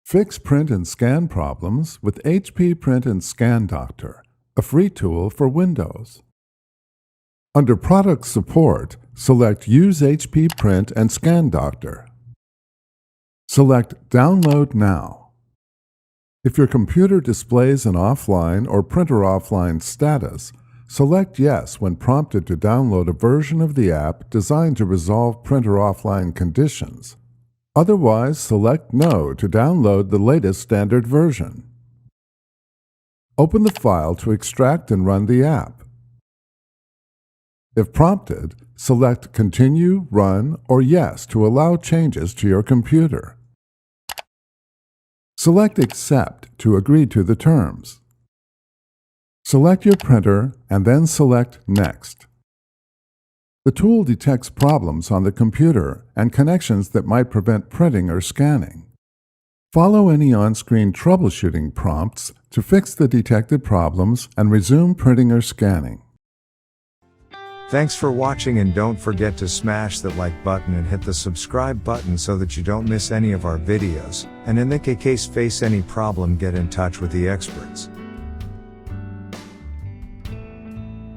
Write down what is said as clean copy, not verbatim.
Fix print and scan problems with HP Print and Scan Doctor, a free tool for Windows. Under Product Support, select Use HP Print and Scan Doctor. Select Download Now. If your computer displays an offline or printer offline status, select Yes when prompted to download a version of the app designed to resolve printer offline conditions. Otherwise, select No to download the latest standard version. Open the file to extract and run the app. If prompted, select Continue, Run, or Yes to allow changes to your computer. Select Accept to agree to the terms. Select your printer and then select Next. The tool detects problems on the computer and connections that might prevent printing or scanning. Follow any on-screen troubleshooting prompts to fix the detected problems and resume printing or scanning. Thanks for watching, and don't forget to smash that like button and hit the subscribe button so that you don't miss any of our videos, and in the case face any problem, get in touch with the experts.